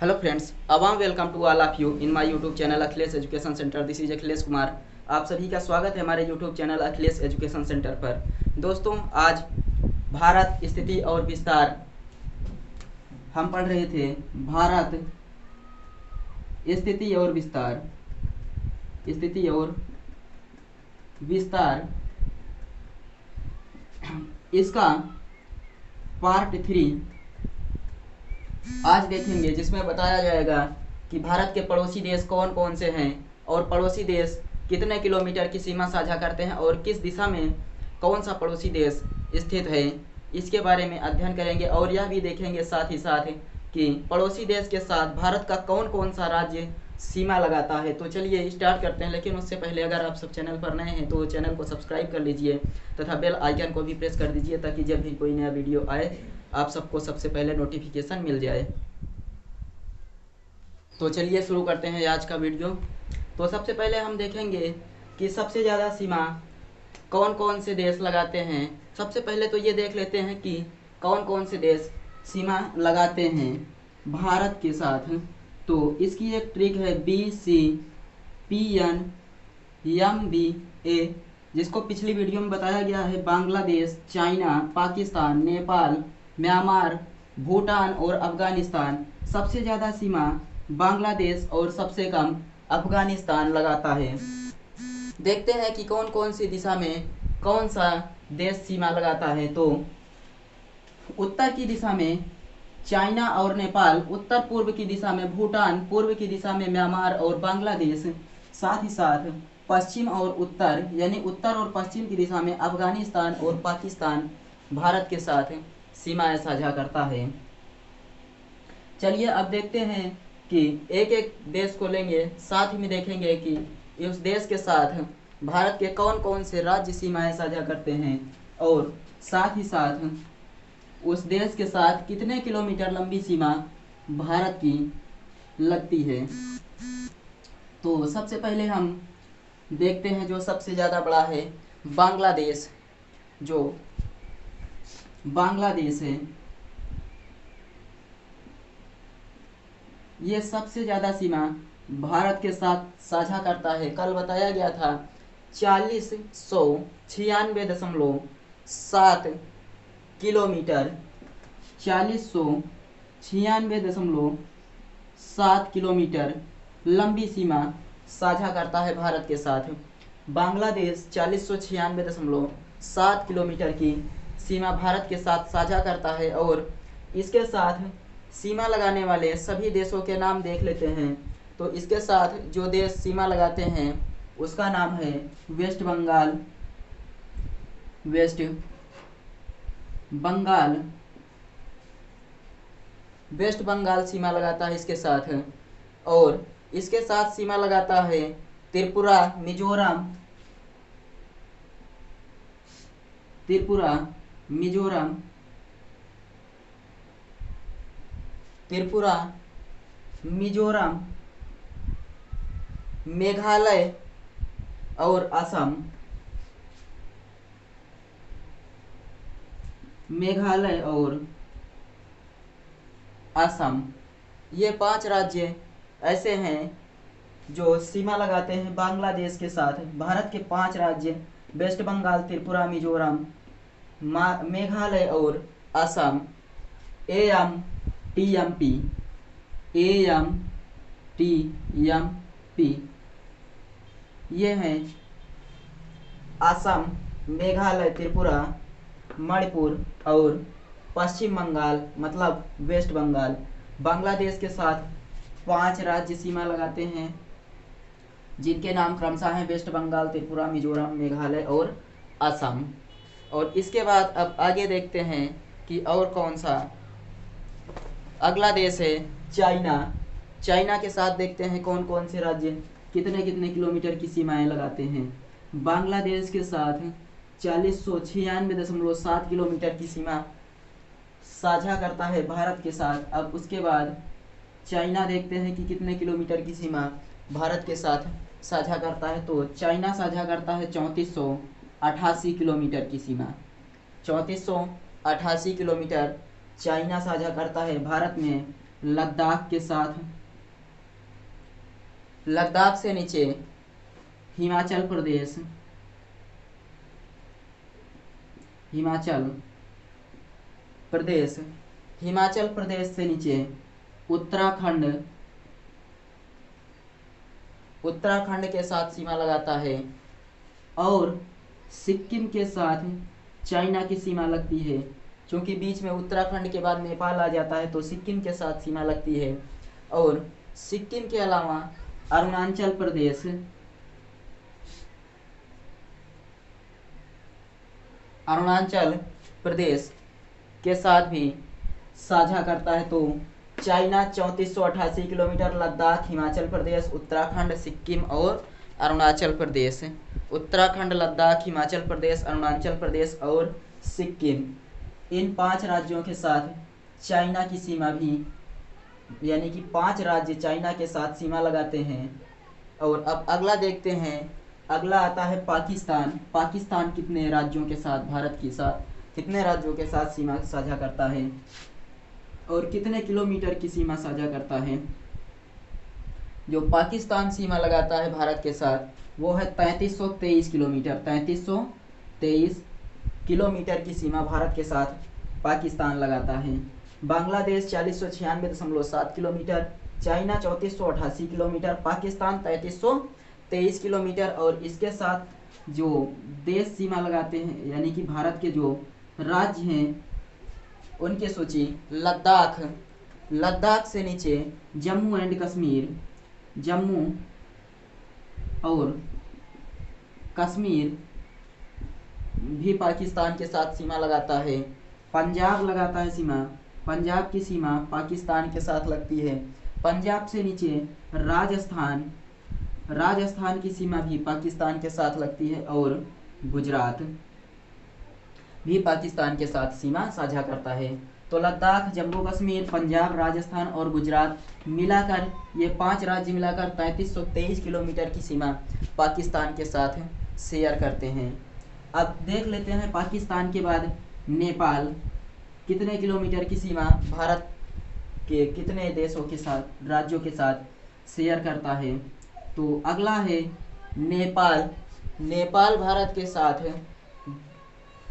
Hello friends, a warm welcome to all of you in my YouTube channel Akhilesh education centre. This is Akhilesh Kumar. आप सभी का स्वागत है हमारे YouTube channel Akhilesh education centre पर। दोस्तों, आज भारत स्थिति और विस्तार हम पढ़ रहे थे। भारत स्थिति और विस्तार, स्थिति और विस्तार, इसका पार्ट 3 आज देखेंगे, जिसमें बताया जाएगा कि भारत के पड़ोसी देश कौन कौन से हैं और पड़ोसी देश कितने किलोमीटर की सीमा साझा करते हैं और किस दिशा में कौन सा पड़ोसी देश स्थित है, इसके बारे में अध्ययन करेंगे। और यह भी देखेंगे साथ ही साथ कि पड़ोसी देश के साथ भारत का कौन कौन सा राज्य सीमा लगाता है। तो चलिए स्टार्ट करते हैं, लेकिन उससे पहले अगर आप सब चैनल पर नए हैं तो चैनल को सब्सक्राइब कर लीजिए तथा बेल आइकन को भी प्रेस कर दीजिए, ताकि जब भी कोई नया वीडियो आए आप सबको सबसे पहले नोटिफिकेशन मिल जाए। तो चलिए शुरू करते हैं आज का वीडियो। तो सबसे पहले हम देखेंगे कि सबसे ज़्यादा सीमा कौन कौन से देश लगाते हैं। सबसे पहले तो ये देख लेते हैं कि कौन कौन से देश सीमा लगाते हैं भारत के साथ। तो इसकी एक ट्रिक है BCPNMBA, जिसको पिछली वीडियो में बताया गया है। बांग्लादेश, चाइना, पाकिस्तान, नेपाल, म्यांमार, भूटान और अफगानिस्तान। सबसे ज़्यादा सीमा बांग्लादेश और सबसे कम अफगानिस्तान लगाता है। देखते हैं कि कौन कौन सी दिशा में कौन सा देश सीमा लगाता है। तो उत्तर की दिशा में चाइना और नेपाल, उत्तर पूर्व की दिशा में भूटान, पूर्व की दिशा में म्यांमार और बांग्लादेश, साथ ही साथ पश्चिम और उत्तर यानी उत्तर और पश्चिम की दिशा में अफगानिस्तान और पाकिस्तान भारत के साथ सीमाएं साझा करता है। चलिए अब देखते हैं कि एक एक देश को लेंगे, साथ ही में देखेंगे कि उस देश के साथ भारत के कौन कौन से राज्य सीमाएं साझा करते हैं और साथ ही साथ उस देश के साथ कितने किलोमीटर लंबी सीमा भारत की लगती है। तो सबसे पहले हम देखते हैं जो सबसे ज़्यादा बड़ा है, बांग्लादेश। जो बांग्लादेश है, ये सबसे ज़्यादा सीमा भारत के साथ साझा करता है। कल बताया गया था 4096.7 किलोमीटर, 4096.7 किलोमीटर लंबी सीमा साझा करता है भारत के साथ। बांग्लादेश 4096.7 किलोमीटर की सीमा भारत के साथ साझा करता है। और इसके साथ सीमा लगाने वाले सभी देशों के नाम देख लेते हैं। तो इसके साथ जो देश सीमा लगाते हैं उसका नाम है वेस्ट बंगाल। वेस्ट बंगाल, वेस्ट बंगाल सीमा लगाता है इसके साथ। और इसके साथ सीमा लगाता है त्रिपुरा, मिजोरम, त्रिपुरा, मिजोरम, त्रिपुरा, मिजोरम, मेघालय और असम। मेघालय और असम, ये 5 राज्य ऐसे हैं जो सीमा लगाते हैं बांग्लादेश के साथ। भारत के 5 राज्य वेस्ट बंगाल, त्रिपुरा, मिजोरम, मेघालय और असम AMTMP ये हैं असम, मेघालय, त्रिपुरा, मणिपुर और पश्चिम बंगाल, मतलब वेस्ट बंगाल। बांग्लादेश के साथ 5 राज्य सीमा लगाते हैं, जिनके नाम क्रमशः हैं वेस्ट बंगाल, त्रिपुरा, मिजोरम, मेघालय और असम। और इसके बाद अब आगे देखते हैं कि और कौन सा। अगला देश है चाइना। चाइना के साथ देखते हैं कौन कौन से राज्य कितने कितने किलोमीटर की सीमाएं लगाते हैं। बांग्लादेश के साथ 4096.7 किलोमीटर की सीमा साझा करता है भारत के साथ। अब उसके बाद चाइना देखते हैं कि कितने किलोमीटर की सीमा भारत के साथ साझा करता है। तो चाइना साझा करता है 3488 किलोमीटर की सीमा। 3488 किलोमीटर चाइना साझा करता है भारत में। लद्दाख के साथ, लद्दाख से नीचे हिमाचल प्रदेश, हिमाचल प्रदेश, हिमाचल प्रदेश से नीचे उत्तराखंड, उत्तराखंड के साथ सीमा लगाता है, और सिक्किम के साथ चाइना की सीमा लगती है। क्योंकि बीच में उत्तराखंड के बाद नेपाल आ जाता है तो सिक्किम के साथ सीमा लगती है। और सिक्किम के अलावा अरुणाचल प्रदेश, अरुणाचल प्रदेश के साथ भी साझा करता है। तो चाइना 3488 किलोमीटर, लद्दाख, हिमाचल प्रदेश, उत्तराखंड, सिक्किम और अरुणाचल प्रदेश। उत्तराखंड, लद्दाख, हिमाचल प्रदेश, अरुणाचल प्रदेश और सिक्किम, इन 5 राज्यों के साथ चाइना की सीमा भी, यानी कि 5 राज्य चाइना के साथ सीमा लगाते हैं। और अब अगला देखते हैं, अगला आता है पाकिस्तान। पाकिस्तान कितने राज्यों के साथ, भारत के साथ कितने राज्यों के साथ सीमा साझा करता है और कितने किलोमीटर की सीमा साझा करता है। जो पाकिस्तान सीमा लगाता है भारत के साथ वो है 3323 किलोमीटर। 3323 किलोमीटर की सीमा भारत के साथ पाकिस्तान लगाता है। Bangladesh 4096.7 kilometre, China 3488 kilometre, Pakistan 3323 kilometre. और इसके साथ जो देश सीमा लगाते हैं, यानी कि भारत के जो राज्य हैं उनकी सूची, लद्दाख, लद्दाख से नीचे जम्मू एंड कश्मीर, जम्मू और कश्मीर भी पाकिस्तान के साथ सीमा लगाता है। पंजाब लगाता है सीमा, पंजाब की सीमा पाकिस्तान के साथ लगती है। पंजाब से नीचे राजस्थान, राजस्थान की सीमा भी पाकिस्तान के साथ लगती है। और गुजरात भी पाकिस्तान के साथ सीमा साझा करता है। तो लद्दाख, जम्मू कश्मीर, पंजाब, राजस्थान और गुजरात मिलाकर, ये 5 राज्य मिलाकर 3323 किलोमीटर की सीमा पाकिस्तान के साथ शेयर करते हैं। अब देख लेते हैं पाकिस्तान के बाद नेपाल कितने किलोमीटर की सीमा भारत के कितने देशों के साथ, राज्यों के साथ शेयर करता है। तो अगला है नेपाल। नेपाल भारत के साथ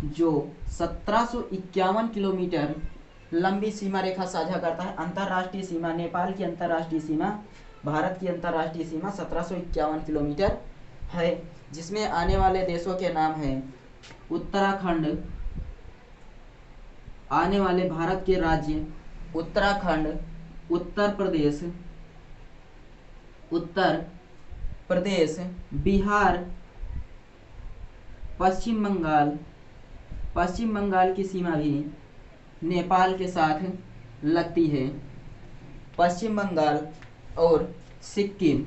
जो 1751 किलोमीटर लंबी सीमा रेखा साझा करता है। अंतर्राष्ट्रीय सीमा, नेपाल की अंतर्राष्ट्रीय सीमा, भारत की अंतर्राष्ट्रीय सीमा 1751 किलोमीटर है, जिसमें आने वाले देशों के नाम हैं उत्तराखंड, आने वाले भारत के राज्य उत्तराखंड, उत्तर प्रदेश, उत्तर प्रदेश, बिहार, पश्चिम बंगाल, पश्चिम बंगाल की सीमा भी नेपाल के साथ लगती है। पश्चिम बंगाल और सिक्किम,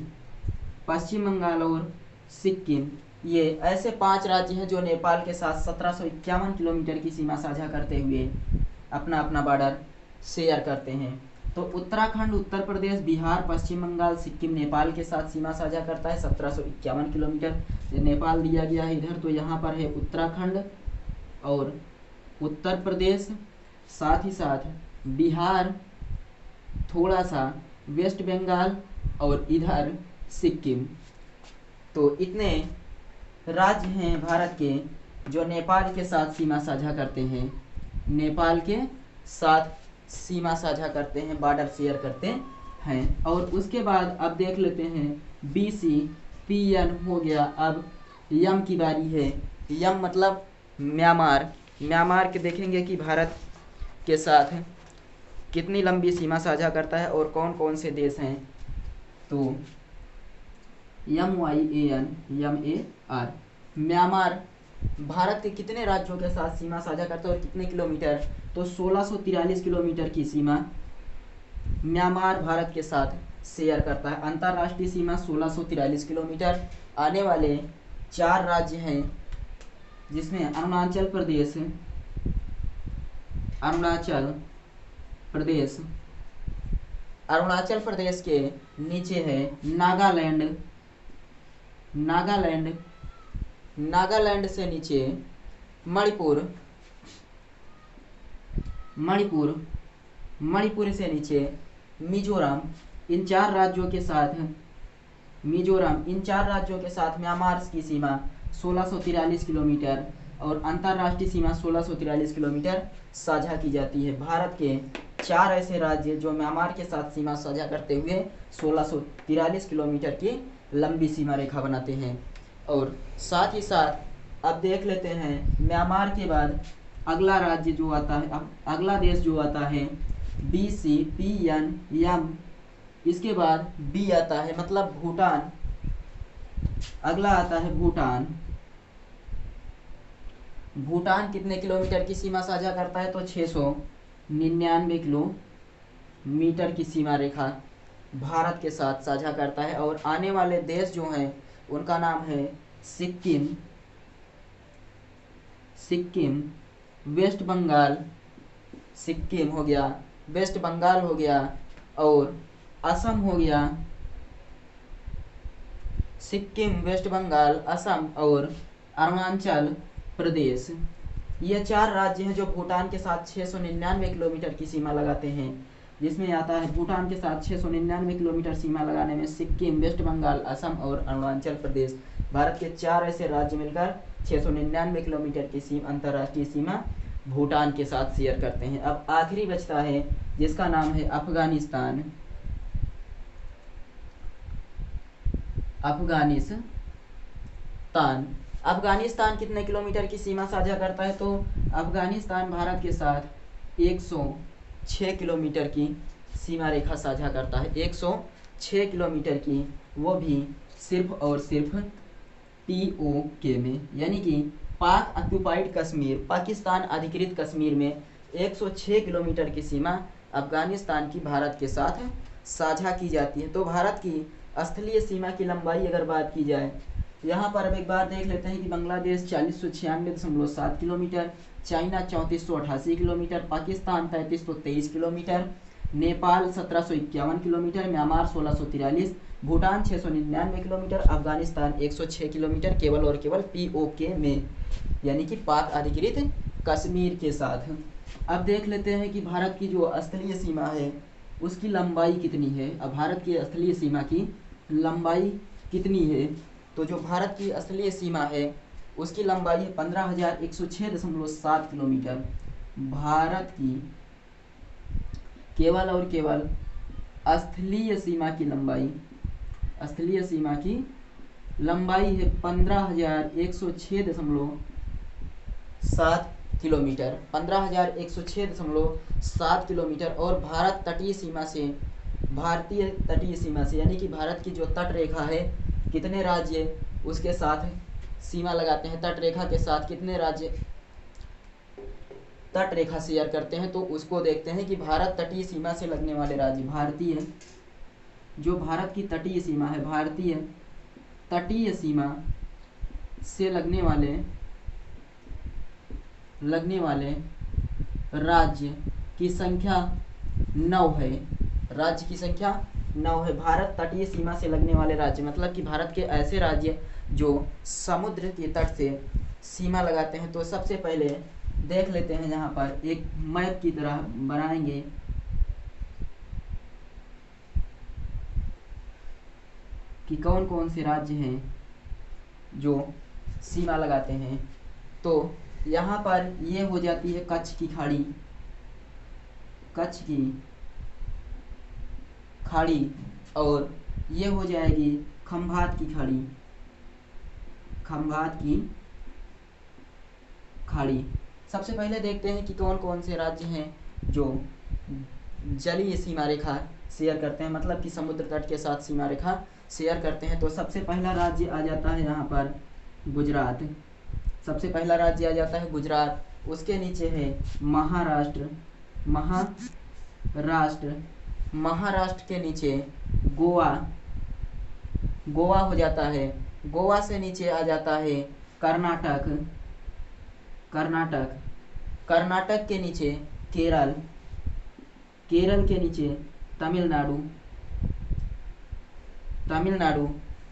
पश्चिम बंगाल और सिक्किम, ये ऐसे 5 राज्य हैं जो नेपाल के साथ 1751 किलोमीटर की सीमा साझा करते हुए अपना अपना बॉर्डर शेयर करते हैं। तो उत्तराखंड, उत्तर प्रदेश, बिहार, पश्चिम बंगाल, सिक्किम नेपाल के साथ सीमा साझा करता है 1751 किलोमीटर। ये नेपाल दिया गया है इधर, तो यहाँ पर है उत्तराखंड और उत्तर प्रदेश, साथ ही साथ बिहार, थोड़ा सा वेस्ट बंगाल और इधर सिक्किम। तो इतने राज्य हैं भारत के जो नेपाल के साथ सीमा साझा करते हैं, नेपाल के साथ सीमा साझा करते हैं, बॉर्डर शेयर करते हैं। और उसके बाद अब देख लेते हैं BCPN हो गया। अब यम की बारी है। यम मतलब म्यांमार। म्यांमार के देखेंगे कि भारत के साथ कितनी लंबी सीमा साझा करता है और कौन कौन से देश हैं। तो MYAN म्यांमार भारत के कितने राज्यों के साथ सीमा साझा करता है और कितने किलोमीटर। तो 1643 किलोमीटर की सीमा म्यांमार भारत के साथ शेयर करता है। अंतर्राष्ट्रीय सीमा 1643 किलोमीटर। आने वाले 4 राज्य हैं जिसमें अरुणाचल प्रदेश, अरुणाचल प्रदेश, अरुणाचल प्रदेश के नीचे है नागालैंड, नागालैंड, नागालैंड से नीचे मणिपुर, मणिपुर, मणिपुर से नीचे मिजोरम इन चार राज्यों के साथ म्यांमार की सीमा 1643 किलोमीटर और अंतर्राष्ट्रीय सीमा 1643 किलोमीटर साझा की जाती है। भारत के चार ऐसे राज्य जो म्यांमार के साथ सीमा साझा करते हुए 1643 किलोमीटर की लंबी सीमा रेखा बनाते हैं। और साथ ही साथ अब देख लेते हैं म्यांमार के बाद अगला राज्य जो आता है, अब अगला देश जो आता है BCPNM, इसके बाद बी आता है मतलब भूटान। अगला आता है भूटान। भूटान कितने किलोमीटर की सीमा साझा करता है? तो 699 किलोमीटर की सीमा रेखा भारत के साथ साझा करता है। और आने वाले देश जो हैं उनका नाम है सिक्किम, वेस्ट बंगाल, सिक्किम हो गया, वेस्ट बंगाल हो गया और असम हो गया। सिक्किम, वेस्ट बंगाल, असम और अरुणाचल प्रदेश, ये चार राज्य हैं जो भूटान के साथ 699 किलोमीटर की सीमा लगाते हैं। जिसमें आता है भूटान के साथ 699 किलोमीटर सीमा लगाने में सिक्किम, वेस्ट बंगाल, असम और अरुणाचल प्रदेश, भारत के चार ऐसे राज्य मिलकर 699 किलोमीटर की अंतर्राष्ट्रीय सीमा भूटान के साथ शेयर करते हैं। अब आखिरी बचता है जिसका नाम है अफगानिस्तान। अफगानिस्तान कितने किलोमीटर की सीमा साझा करता है? तो अफगानिस्तान भारत के साथ 106 किलोमीटर की सीमा रेखा साझा करता है। 106 किलोमीटर की, वो भी सिर्फ और सिर्फ POK में, यानी कि पाक ऑक्युपाइड कश्मीर, पाकिस्तान अधिकृत कश्मीर में 106 किलोमीटर की सीमा अफगानिस्तान की भारत के साथ साझा की जाती है। तो भारत की स्थलीय सीमा की लंबाई अगर बात की जाए, यहाँ पर अब एक बार देख लेते हैं कि Bangladesh 4096.7 kilometre, China 3488 kilometre, Pakistan 3323 kilometre, Nepal 1751 kilometre, Myanmar 1643, Bhutan 699 kilometre, Afghanistan 106 kilometre, केवल और केवल POK में, यानी कि पाक अधिकृत कश्मीर के साथ। अब देख लेते हैं कि भारत की जो स्थलीय सीमा है उसकी लंबाई कितनी है। अब भारत की स्थलीय सीमा की लंबाई कितनी है? तो जो भारत की स्थलीय सीमा है उसकी लंबाई है 15,106.7 किलोमीटर। भारत की केवल और केवल स्थलीय सीमा की लंबाई है 15,106.7 किलोमीटर, 15,106.7 किलोमीटर। और भारतीय तटीय सीमा से यानी कि भारत की जो तट रेखा है, कितने राज्य उसके साथ सीमा लगाते हैं, तट रेखा के साथ कितने राज्य तट रेखा शेयर करते हैं, तो उसको देखते हैं कि भारत तटीय सीमा से लगने वाले राज्य, जो भारत की तटीय सीमा है, भारतीय तटीय सीमा से लगने वाले राज्य की संख्या 9 है। राज्य की संख्या 9 है। भारत तटीय सीमा से लगने वाले राज्य मतलब कि भारत के ऐसे राज्य जो समुद्र के तट से सीमा लगाते हैं। तो सबसे पहले देख लेते हैं, यहाँ पर एक मैप की तरह बनाएंगे कि कौन कौन से राज्य हैं जो सीमा लगाते हैं। तो यहाँ पर ये हो जाती है कच्छ की खाड़ी, और ये हो जाएगी खंभात की खाड़ी। सबसे पहले देखते हैं कि कौन कौन से राज्य हैं जो जलीय सीमा रेखा शेयर करते हैं, मतलब कि समुद्र तट के साथ सीमा रेखा शेयर करते हैं। तो सबसे पहला राज्य आ जाता है यहाँ पर गुजरात। उसके नीचे है महाराष्ट्र के नीचे गोवा हो जाता है। गोवा से नीचे आ जाता है कर्नाटक के नीचे केरल के नीचे तमिलनाडु,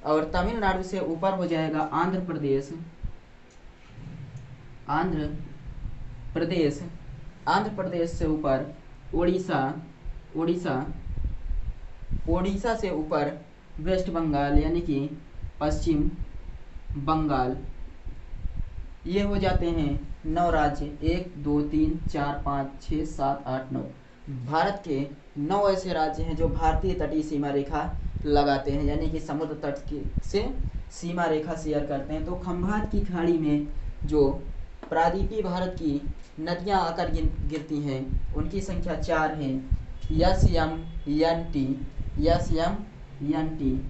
और तमिलनाडु से ऊपर हो जाएगा आंध्र प्रदेश से ऊपर उड़ीसा, ओडिशा से ऊपर वेस्ट बंगाल यानी कि पश्चिम बंगाल, ये हो जाते हैं 9 राज्य। 1 2 3 4 5 6 7 8 9 भारत के 9 ऐसे राज्य हैं जो भारतीय तटीय सीमा रेखा लगाते हैं, यानी कि समुद्र तट से सीमा रेखा शेयर करते हैं। तो खंभात की खाड़ी में जो प्रायद्वीपीय भारत की नदियां आकर गिरती हैं उनकी संख्या 4 है। S M N T, S M N T,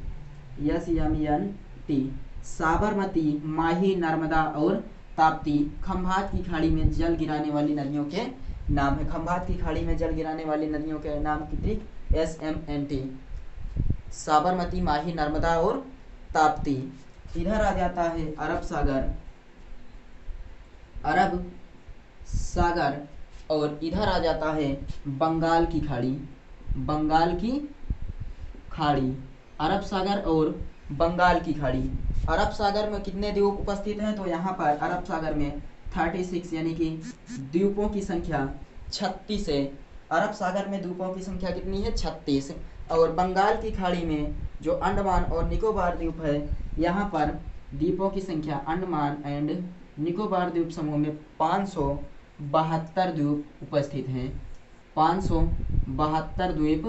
S M N T, Sabarmati, Mahi, Narmada और ताप्ती खंभात की खाड़ी में जल गिराने वाली नदियों के नाम है। खंभात की खाड़ी में जल गिराने वाली नदियों के नाम कितनी? SMNT, साबरमती, माही, नर्मदा और ताप्ती। इधर आ जाता है अरब सागर, अरब सागर, और इधर आ जाता है बंगाल की खाड़ी, बंगाल की खाड़ी, अरब सागर और बंगाल की खाड़ी। अरब सागर में कितने द्वीप उपस्थित हैं? तो यहाँ पर अरब सागर में 36 यानी कि द्वीपों की संख्या 36 है। अरब सागर में द्वीपों की संख्या कितनी है? 36। और बंगाल की खाड़ी में जो अंडमान और निकोबार द्वीप है, यहाँ पर द्वीपों की संख्या अंडमान एंड निकोबार द्वीप समूह में 572 द्वीप उपस्थित हैं, 572 द्वीप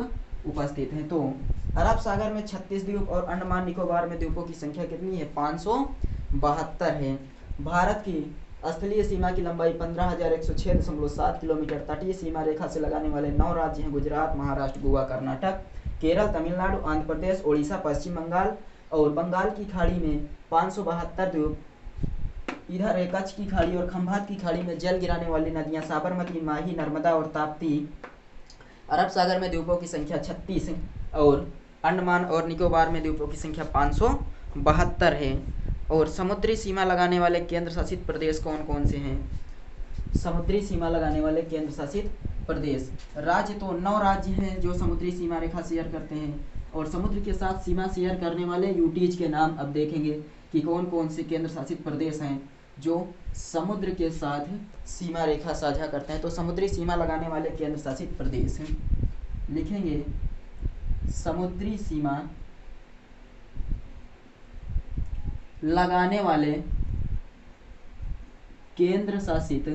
उपस्थित हैं। तो अरब सागर में 36 द्वीप और अंडमान निकोबार में द्वीपों की संख्या कितनी है? 572 है। भारत की स्थलीय सीमा की लंबाई 15,106.7 किलोमीटर। तटीय सीमा रेखा से लगाने वाले 9 राज्य हैं: गुजरात, महाराष्ट्र, गोवा, कर्नाटक, केरल, तमिलनाडु, आंध्र प्रदेश, ओडिशा, पश्चिम बंगाल। और बंगाल की खाड़ी में 572 द्वीप। इधर है कच्छ की खाड़ी और खंभात की खाड़ी में जल गिराने वाली नदियां साबरमती, माही, नर्मदा और ताप्ती। अरब सागर में द्वीपों की संख्या 36 और अंडमान और निकोबार में द्वीपों की संख्या 572 है। और समुद्री सीमा लगाने वाले केंद्र शासित प्रदेश कौन कौन से हैं? समुद्री सीमा लगाने वाले केंद्र शासित प्रदेश, राज्य तो 9 राज्य हैं जो समुद्री सीमा रेखा शेयर करते हैं। और समुद्र के साथ सीमा शेयर करने वाले यूटीज के नाम अब देखेंगे कि कौन कौन से केंद्र शासित प्रदेश हैं जो समुद्र के साथ सीमा रेखा साझा करते हैं। तो समुद्री सीमा लगाने वाले केंद्र शासित प्रदेश हैं, लिखेंगे समुद्री सीमा लगाने वाले केंद्र शासित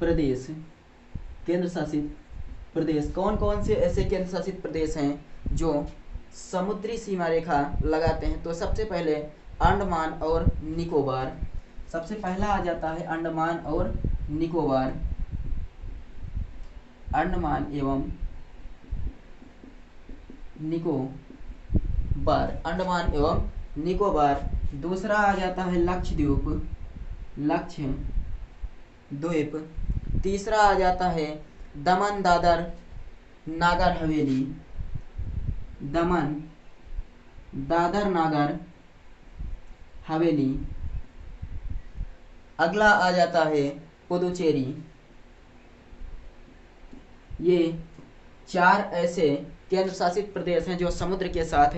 प्रदेश। केंद्र शासित प्रदेश कौन कौन से ऐसे केंद्र शासित प्रदेश हैं जो समुद्री सीमा रेखा लगाते हैं? तो सबसे पहले अंडमान और निकोबार, सबसे पहला आ जाता है अंडमान और निकोबार, अंडमान एवं निकोबार, अंडमान एवं निकोबार। दूसरा आ जाता है लक्षद्वीप, लक्षद्वीप। तीसरा आ जाता है दमन दादर नागर हवेली, दमन दादर नागर हवेली। अगला आ जाता है पुदुचेरी। ये 4 ऐसे केंद्र शासित प्रदेश हैं जो समुद्र के साथ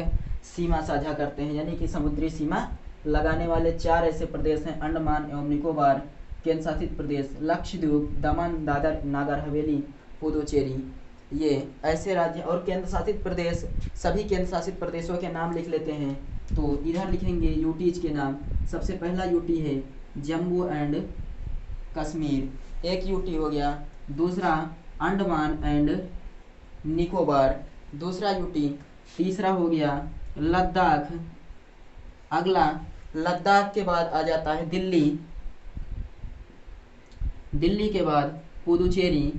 सीमा साझा करते हैं, यानी कि समुद्री सीमा लगाने वाले 4 ऐसे प्रदेश हैं: अंडमान एवं निकोबार केंद्र शासित प्रदेश, लक्षद्वीप, दमन दादर नागर हवेली, पुदुचेरी। ये ऐसे राज्य और केंद्र शासित प्रदेश, सभी केंद्र शासित प्रदेशों के नाम लिख लेते हैं। तो इधर लिखेंगे यूटीज के नाम। सबसे पहला यूटी है जम्मू एंड कश्मीर, एक यूटी हो गया। दूसरा अंडमान एंड निकोबार, दूसरा यूटी। तीसरा हो गया लद्दाख। अगला लद्दाख के बाद आ जाता है दिल्ली, दिल्ली के बाद पुदुचेरी।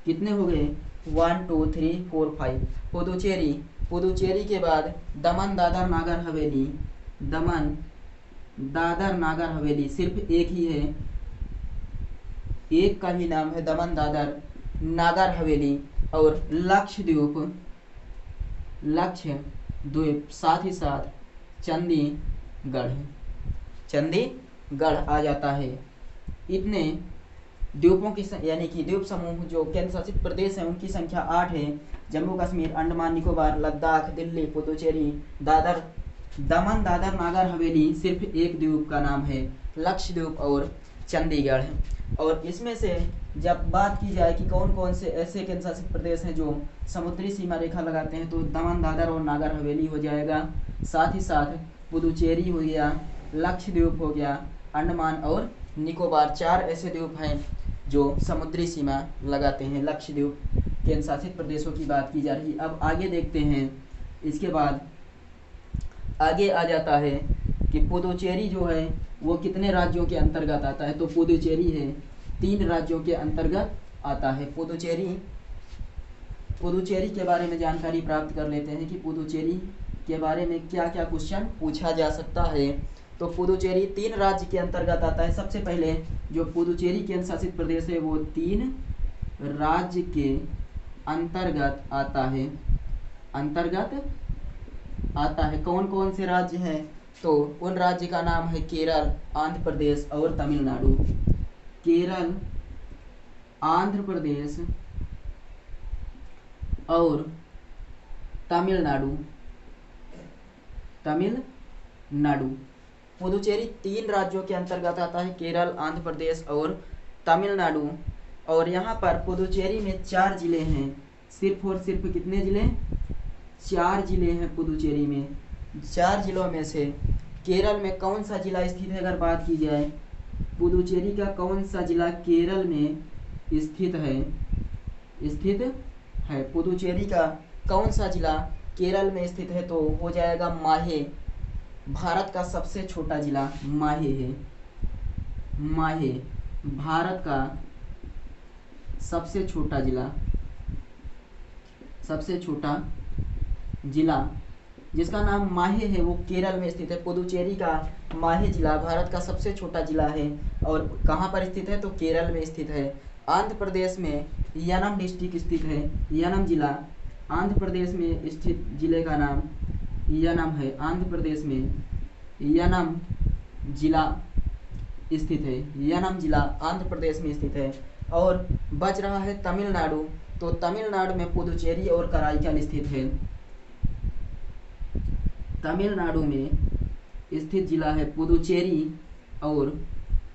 कितने हो गए? 1 2 3 4 5 पुदुचेरी। पुदुचेरी के बाद दमन दादर नागर हवेली, दमन दादर नागर हवेली सिर्फ एक ही है, एक का ही नाम है दमन दादर नागर हवेली। और लक्षद्वीप, लक्षद्वीप, साथ ही साथ चंडीगढ़, चंडीगढ़ आ जाता है। इतने द्वीपों की यानी कि द्वीप समूह जो केंद्र शासित प्रदेश हैं उनकी संख्या 8 है: जम्मू कश्मीर, अंडमान निकोबार, लद्दाख, दिल्ली, पुदुचेरी, दादर, दमन दादर नागर हवेली। सिर्फ एक द्वीप का नाम है लक्षद्वीप और चंडीगढ़। और इसमें से जब बात की जाए कि कौन कौन से ऐसे केंद्र शासित प्रदेश हैं जो समुद्री सीमा रेखा लगाते हैं, तो दमन दादर और नागर हवेली हो जाएगा, साथ ही साथ पुदुचेरी हो गया, लक्षद्वीप हो गया, अंडमान और निकोबार, 4 ऐसे द्वीप हैं जो समुद्री सीमा लगाते हैं। लक्षद्वीप केंद्र शासित प्रदेशों की बात की जा रही है। अब आगे देखते हैं, इसके बाद आगे आ जाता है कि पुदुचेरी जो है वो कितने राज्यों के अंतर्गत आता है, तो पुदुचेरी है 3 राज्यों के अंतर्गत आता है। पुदुचेरी के बारे में जानकारी प्राप्त कर लेते हैं कि पुदुचेरी के बारे में क्या क्या क्वेश्चन पूछा जा सकता है। तो पुदुचेरी 3 राज्य के अंतर्गत आता है। सबसे पहले जो पुदुचेरी केंद्र शासित प्रदेश है वो 3 राज्य के अंतर्गत आता है। कौन कौन से राज्य हैं, तो उन राज्य का नाम है केरल, आंध्र प्रदेश और तमिलनाडु। केरल, आंध्र प्रदेश और तमिलनाडु। पुदुचेरी 3 राज्यों के अंतर्गत आता है, केरल, आंध्र प्रदेश और तमिलनाडु। और यहाँ पर पुदुचेरी में 4 जिले हैं, सिर्फ और सिर्फ कितने जिले? 4 जिले हैं पुदुचेरी में। 4 जिलों में से केरल में कौन सा जिला स्थित है, अगर बात की जाए पुदुचेरी का कौन सा जिला केरल में स्थित है, पुदुचेरी का कौन सा जिला केरल में स्थित है, तो हो जाएगा माहे। भारत का सबसे छोटा जिला माहे है। माहे भारत का सबसे छोटा जिला जिसका नाम माहे है वो केरल में स्थित है। पुदुचेरी का माहे जिला भारत का सबसे छोटा जिला है और कहाँ पर स्थित है, तो केरल में स्थित है। आंध्र प्रदेश में यानम डिस्ट्रिक्ट स्थित है, यानम जिला आंध्र प्रदेश में स्थित जिले का नाम यानम है। आंध्र प्रदेश में यानम जिला स्थित है, यानम जिला आंध्र प्रदेश में स्थित है। और बच रहा है तमिलनाडु, तो तमिलनाडु में पुदुचेरी और कराईकल स्थित है। तमिलनाडु में स्थित जिला है पुदुचेरी और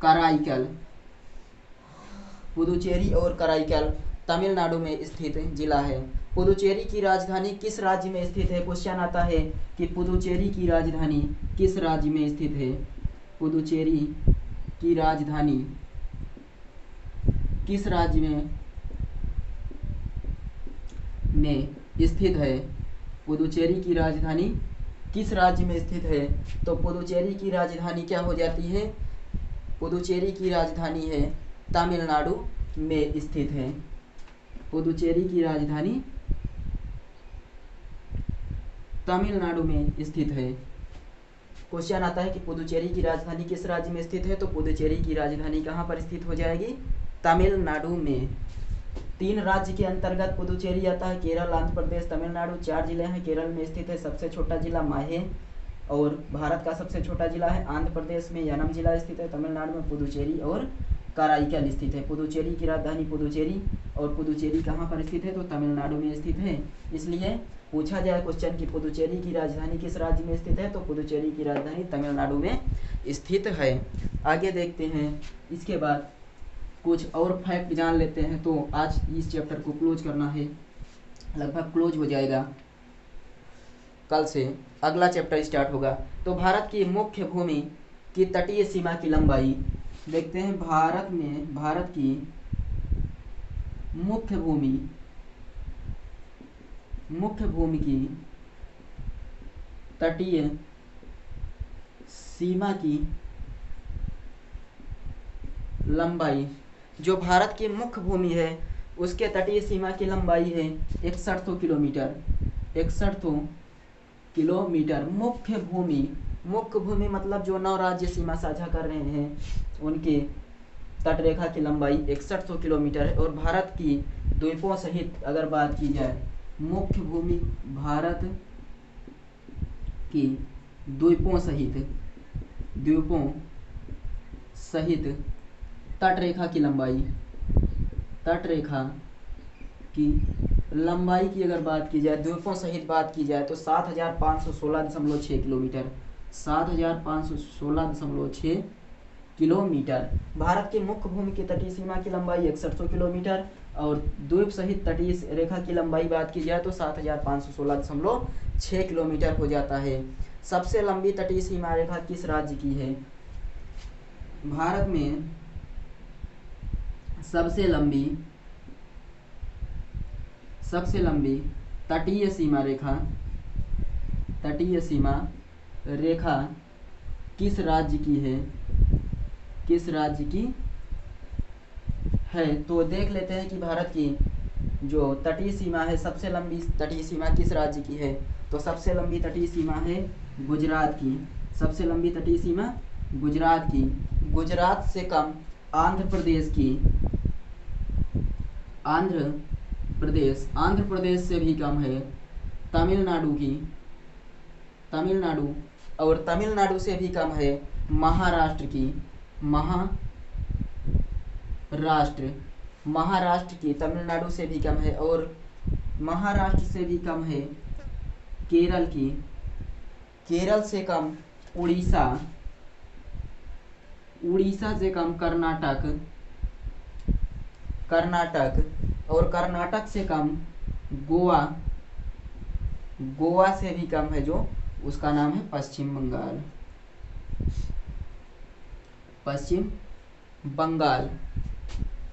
कराईकल। पुदुचेरी और कराईकल तमिलनाडु में स्थित जिला है। पुदुचेरी की राजधानी किस राज्य में स्थित है? क्वेश्चन आता है कि पुदुचेरी की राजधानी किस राज्य में स्थित है? पुदुचेरी की राजधानी किस राज्य में स्थित है? पुदुचेरी की राजधानी किस राज्य में स्थित है? तो पुदुचेरी की राजधानी क्या हो जाती है? पुदुचेरी की राजधानी है तमिलनाडु में स्थित है। पुदुचेरी की राजधानी तमिलनाडु में स्थित है। क्वेश्चन आता है कि पुदुचेरी की राजधानी किस राज्य में स्थित है? तो पुदुचेरी की राजधानी कहाँ पर स्थित हो जाएगी? तमिलनाडु में। 3 राज्य के अंतर्गत पुदुचेरी आता है, केरल, आंध्र प्रदेश, तमिलनाडु। 4 जिले हैं, केरल में स्थित है सबसे छोटा जिला माहे और भारत का सबसे छोटा जिला है। आंध्र प्रदेश में यानम जिला स्थित है, तमिलनाडु में पुदुचेरी और कराईकल स्थित है। पुदुचेरी की राजधानी पुदुचेरी और पुदुचेरी कहाँ पर स्थित है? तो तमिलनाडु में स्थित है। इसलिए पूछा जाए क्वेश्चन कि पुदुचेरी की राजधानी किस राज्य में स्थित है, तो पुदुचेरी की राजधानी तमिलनाडु में स्थित है। आगे देखते हैं, इसके बाद कुछ और फैक्ट जान लेते हैं। तो आज इस चैप्टर को क्लोज करना है, लगभग क्लोज हो जाएगा, कल से अगला चैप्टर स्टार्ट होगा। तो भारत की मुख्य भूमि की तटीय सीमा की लंबाई देखते हैं। भारत की मुख्य भूमि की तटीय सीमा की लंबाई, जो भारत की मुख्य भूमि है उसके तटीय सीमा की लंबाई है 6100 किलोमीटर। 6100 किलोमीटर। मुख्य भूमि मतलब जो 9 राज्य सीमा साझा कर रहे हैं उनके तटरेखा की लंबाई 6100 किलोमीटर है। और भारत की द्वीपों सहित अगर बात की जाए, मुख्य भूमि भारत की द्वीपों सहित तटरेखा की लंबाई की अगर बात की जाए, द्वीपों सहित बात की जाए तो 7516.6 किलोमीटर। 7516.6 किलोमीटर। भारत के मुख्य भूमि की तटीय सीमा की लंबाई 6100 किलोमीटर और द्वीप सहित तटीय रेखा की लंबाई बात की जाए तो 7516.6 किलोमीटर हो जाता है। सबसे लंबी तटीय सीमा रेखा किस राज्य की है? भारत में सबसे लंबी तटीय सीमा रेखा किस राज्य की है? तो देख लेते हैं कि भारत की जो तटीय सीमा है, सबसे लंबी तटीय सीमा किस राज्य की है? तो सबसे लंबी तटीय सीमा है गुजरात की। सबसे लंबी तटीय सीमा गुजरात की। गुजरात से कम आंध्र प्रदेश से भी कम है तमिलनाडु की। और तमिलनाडु से भी कम है महाराष्ट्र की। महाराष्ट्र की तमिलनाडु से भी कम है और महाराष्ट्र से भी कम है केरल की। केरल से कम उड़ीसा से कम कर्नाटक और कर्नाटक से कम गोवा से भी कम है, जो उसका नाम है पश्चिम बंगाल।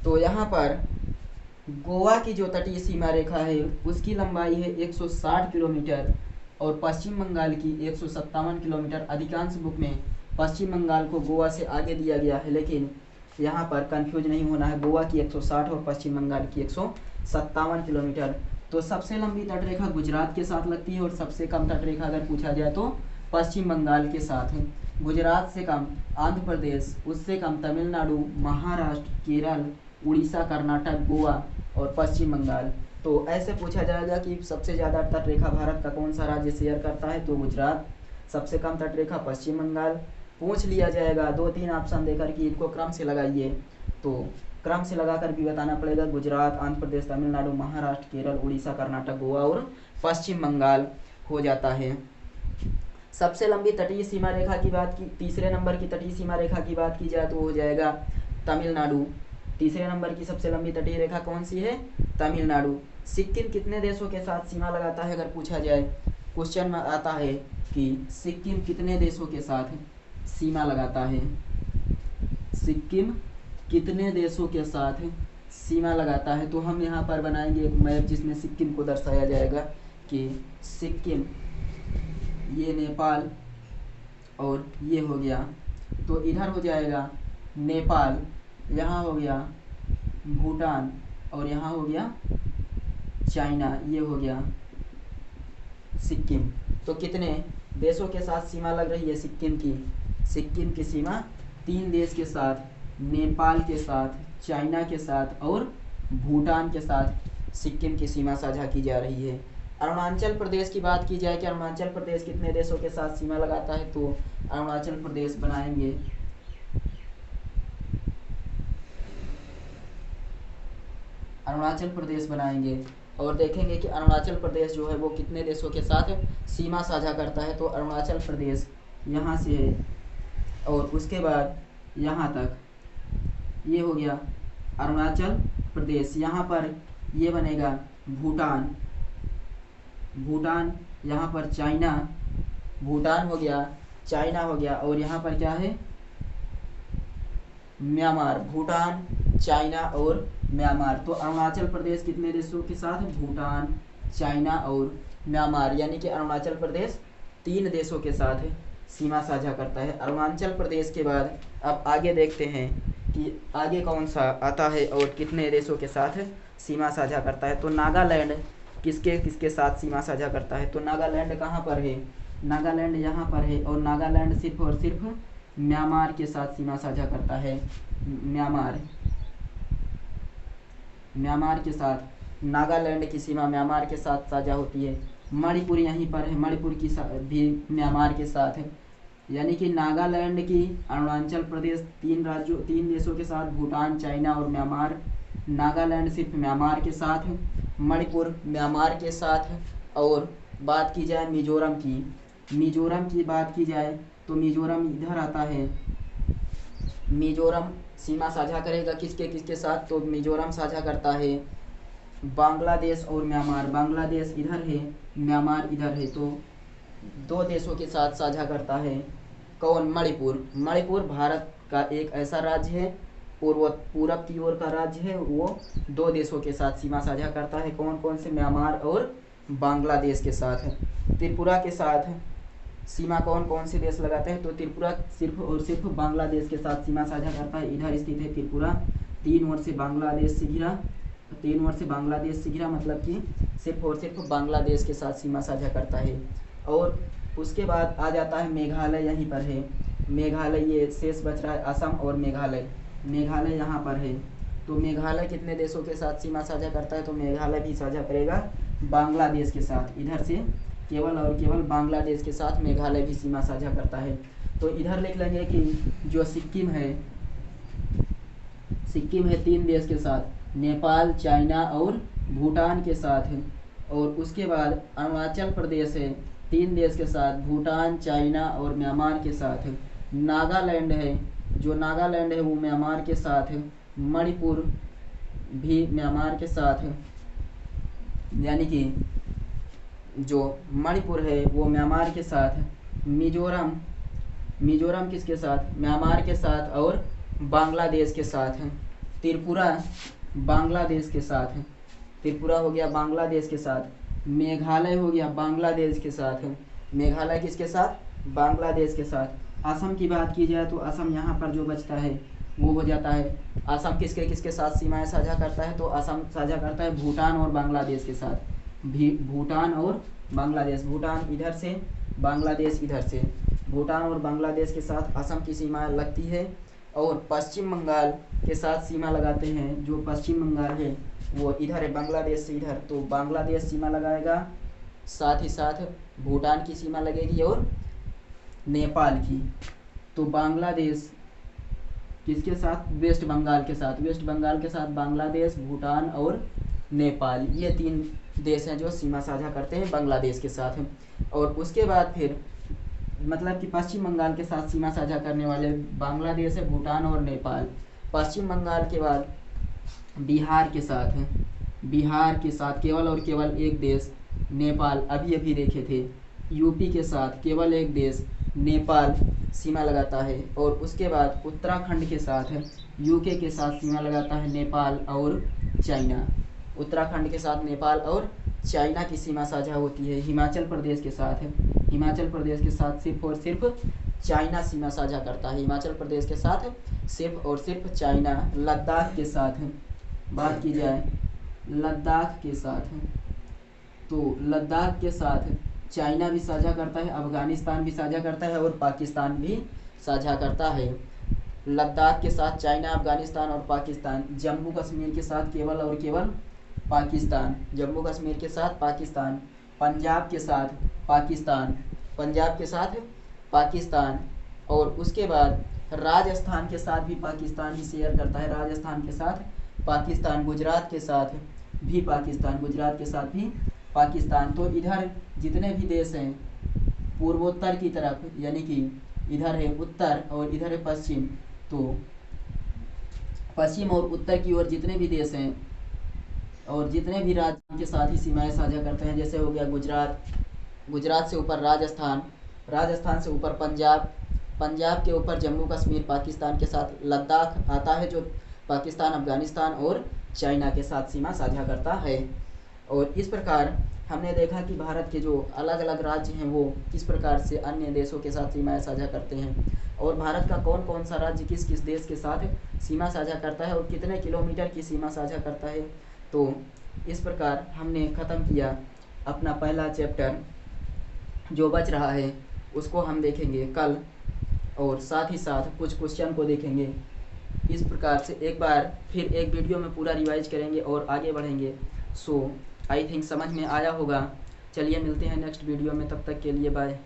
तो यहाँ पर गोवा की जो तटीय सीमा रेखा है उसकी लंबाई है 160 किलोमीटर और पश्चिम बंगाल की 157 किलोमीटर। अधिकांश बुक में पश्चिम बंगाल को गोवा से आगे दिया गया है, लेकिन यहाँ पर कंफ्यूज नहीं होना है। गोवा की 160 और पश्चिम बंगाल की 157 किलोमीटर। तो सबसे लंबी तटरेखा गुजरात के साथ लगती है और सबसे कम तटरेखा अगर पूछा जाए तो पश्चिम बंगाल के साथ है। गुजरात से कम आंध्र प्रदेश, उससे कम तमिलनाडु, महाराष्ट्र, केरल, उड़ीसा, कर्नाटक, गोवा और पश्चिम बंगाल। तो ऐसे पूछा जाएगा कि सबसे ज़्यादा तटरेखा भारत का कौन सा राज्य शेयर करता है? तो गुजरात। सबसे कम तटरेखा पश्चिम बंगाल। पूछ लिया जाएगा 2-3 ऑप्शन देकर कि इनको क्रम से लगाइए, तो क्रम से लगाकर भी बताना पड़ेगा। गुजरात, आंध्र प्रदेश, तमिलनाडु, महाराष्ट्र, केरल, उड़ीसा, कर्नाटक, गोवा और पश्चिम बंगाल हो जाता है। सबसे लंबी तटीय सीमा रेखा की बात की, तीसरे नंबर की तटीय सीमा रेखा की बात की जाए तो हो जाएगा तमिलनाडु। तीसरे नंबर की सबसे लंबी तटीय रेखा कौन सी है? तमिलनाडु। सिक्किम कितने देशों के साथ सीमा लगाता है? अगर पूछा जाए, क्वेश्चन में आता है कि सिक्किम कितने देशों के साथ सीमा लगाता है? सिक्किम कितने देशों के साथ सीमा लगाता है? तो हम यहाँ पर बनाएंगे एक मैप जिसमें सिक्किम को दर्शाया जाएगा कि सिक्किम, ये नेपाल और ये हो गया, तो इधर हो जाएगा नेपाल, यहाँ हो गया भूटान और यहाँ हो गया चाइना, ये हो गया सिक्किम। तो कितने देशों के साथ सीमा लग रही है सिक्किम की? सिक्किम की सीमा 3 देश के साथ, नेपाल के साथ, चाइना के साथ और भूटान के साथ सिक्किम की सीमा साझा की जा रही है। अरुणाचल प्रदेश की बात की जाए कि अरुणाचल प्रदेश कितने देशों के साथ सीमा लगाता है? तो अरुणाचल प्रदेश बनाएंगे, और देखेंगे कि अरुणाचल प्रदेश जो है वो कितने देशों के साथ सीमा साझा करता है। तो अरुणाचल प्रदेश यहाँ से है और उसके बाद यहाँ तक, ये हो गया अरुणाचल प्रदेश। यहाँ पर ये बनेगा भूटान, यहाँ पर चाइना, भूटान हो गया, चाइना हो गया और यहाँ पर क्या है? म्यांमार। भूटान, चाइना और म्यांमार। तो अरुणाचल प्रदेश कितने देशों के साथ? भूटान, चाइना और म्यांमार, यानी कि अरुणाचल प्रदेश 3 देशों के साथ सीमा साझा करता है। अरुणाचल प्रदेश के बाद अब आगे देखते हैं कि आगे कौन सा आता है और कितने देशों के साथ सीमा साझा करता है। तो नागालैंड किसके साथ सीमा साझा करता है? तो नागालैंड कहाँ पर है? नागालैंड यहाँ पर है और नागालैंड सिर्फ और सिर्फ म्यांमार के साथ सीमा साझा करता है। म्यांमार के साथ, नागालैंड की सीमा म्यांमार के साथ साझा होती है। मणिपुर यहीं पर है, मणिपुर की भी म्यांमार के साथ है, यानी कि नागालैंड की अरुणाचल प्रदेश 3 देशों के साथ, भूटान, चाइना और म्यांमार। नागालैंड सिर्फ म्यांमार के साथ है, मणिपुर म्यांमार के साथ है। और बात की जाए मिजोरम की बात की जाए तो मिजोरम इधर आता है, मिजोरम सीमा साझा करेगा किसके किसके साथ, तो मिजोरम साझा करता है बांग्लादेश और म्यांमार। बांग्लादेश इधर है, म्यांमार इधर है, तो दो देशों के साथ साझा करता है। कौन? मणिपुर। मणिपुर भारत का एक ऐसा राज्य है, पूरब की ओर का राज्य है, वो दो देशों के साथ सीमा साझा करता है। कौन कौन से? म्यांमार और बांग्लादेश के साथ। त्रिपुरा के साथ सीमा कौन कौन से देश लगाते हैं, तो त्रिपुरा सिर्फ और सिर्फ बांग्लादेश के साथ सीमा साझा करता है। इधर स्थित है त्रिपुरा, 3 ओर से बांग्लादेश से घिरा, 3 ओर से बांग्लादेश से घिरा, मतलब कि सिर्फ और सिर्फ बांग्लादेश के साथ सीमा साझा करता है। और उसके बाद आ जाता है मेघालय, यहीं पर है मेघालय, ये शेष बच रहा है असम और मेघालय। मेघालय यहाँ पर है, तो मेघालय कितने देशों के साथ सीमा साझा करता है, तो मेघालय भी साझा करेगा बांग्लादेश के साथ। इधर से केवल और केवल बांग्लादेश के साथ मेघालय भी सीमा साझा करता है। तो इधर लिख लेंगे कि जो सिक्किम है 3 देश के साथ, नेपाल, चाइना और भूटान के साथ है। और उसके बाद अरुणाचल प्रदेश है 3 देश के साथ, भूटान, चाइना और म्यांमार के साथ है। नागालैंड है, जो नागालैंड है वो म्यांमार के साथ है। मणिपुर भी म्यांमार के साथ है, यानी कि जो मणिपुर है वो म्यांमार के साथ है। मिजोरम किसके साथ? म्यांमार के साथ और बांग्लादेश के साथ है। त्रिपुरा बांग्लादेश के साथ है, त्रिपुरा हो गया बांग्लादेश के साथ। मेघालय हो गया बांग्लादेश के साथ है। मेघालय किसके साथ? बांग्लादेश के साथ। असम की बात की जाए तो असम यहाँ पर जो बचता है वो हो जाता है, असम किसके किसके साथ सीमाएं साझा करता है, तो असम साझा करता है भूटान और बांग्लादेश के साथ। भूटान और बांग्लादेश, भूटान इधर से, बांग्लादेश इधर से, भूटान और बांग्लादेश के साथ असम की सीमा लगती है। और पश्चिम बंगाल के साथ सीमा लगाते हैं, जो पश्चिम बंगाल है वो इधर है बांग्लादेश से इधर, तो बांग्लादेश सीमा लगाएगा, साथ ही साथ भूटान की सीमा लगेगी और नेपाल की। तो बांग्लादेश किसके साथ? वेस्ट बंगाल के साथ। वेस्ट बंगाल के साथ बांग्लादेश, भूटान और नेपाल, ये 3 देश हैं जो सीमा साझा करते हैं बांग्लादेश के साथ। और उसके बाद फिर मतलब कि पश्चिम बंगाल के साथ सीमा साझा करने वाले बांग्लादेश है, भूटान और नेपाल। पश्चिम बंगाल के बाद बिहार के साथ है, बिहार के साथ केवल और केवल एक देश नेपाल, अभी अभी देखे थे। यूपी के साथ केवल एक देश नेपाल सीमा लगाता है। और उसके बाद उत्तराखंड के साथ है, यूके के साथ सीमा लगाता है नेपाल और चाइना। उत्तराखंड के साथ नेपाल और चाइना की सीमा साझा होती है। हिमाचल प्रदेश के साथ है, हिमाचल प्रदेश के साथ सिर्फ और सिर्फ चाइना सीमा साझा करता है। हिमाचल प्रदेश के साथ सिर्फ और सिर्फ चाइना। लद्दाख के साथ है, बात की जाए लद्दाख के साथ है, तो लद्दाख के साथ चाइना भी साझा करता है, अफगानिस्तान भी साझा करता है और पाकिस्तान भी साझा करता है। लद्दाख के साथ चाइना, अफगानिस्तान और पाकिस्तान। जम्मू कश्मीर के साथ केवल और केवल पाकिस्तान, जम्मू कश्मीर के साथ पाकिस्तान। पंजाब के साथ पाकिस्तान, पंजाब के साथ पाकिस्तान। और उसके बाद राजस्थान के साथ भी पाकिस्तान ही शेयर करता है, राजस्थान के साथ पाकिस्तान। गुजरात के साथ भी पाकिस्तान, गुजरात के साथ भी पाकिस्तान। तो इधर जितने भी देश हैं पूर्वोत्तर की तरफ, यानी कि इधर है उत्तर और इधर है पश्चिम, तो पश्चिम और उत्तर की ओर जितने भी देश हैं और जितने भी राज्य के साथ ही सीमाएं साझा करते हैं, जैसे हो गया गुजरात, गुजरात से ऊपर राजस्थान, राजस्थान से ऊपर पंजाब, पंजाब के ऊपर जम्मू कश्मीर पाकिस्तान के साथ, लद्दाख आता है जो पाकिस्तान, अफगानिस्तान और चाइना के साथ सीमा साझा करता है। और इस प्रकार हमने देखा कि भारत के जो अलग अलग राज्य हैं वो किस प्रकार से अन्य देशों के साथ सीमाएं साझा करते हैं, और भारत का कौन कौन सा राज्य किस किस देश के साथ सीमा साझा करता है और कितने किलोमीटर की सीमा साझा करता है। तो इस प्रकार हमने ख़त्म किया अपना पहला चैप्टर। जो बच रहा है उसको हम देखेंगे कल, और साथ ही साथ कुछ क्वेश्चन को देखेंगे। इस प्रकार से एक बार फिर एक वीडियो में पूरा रिवाइज करेंगे और आगे बढ़ेंगे। सो आई थिंक समझ में आया होगा। चलिए मिलते हैं नेक्स्ट वीडियो में, तब तक के लिए बाय।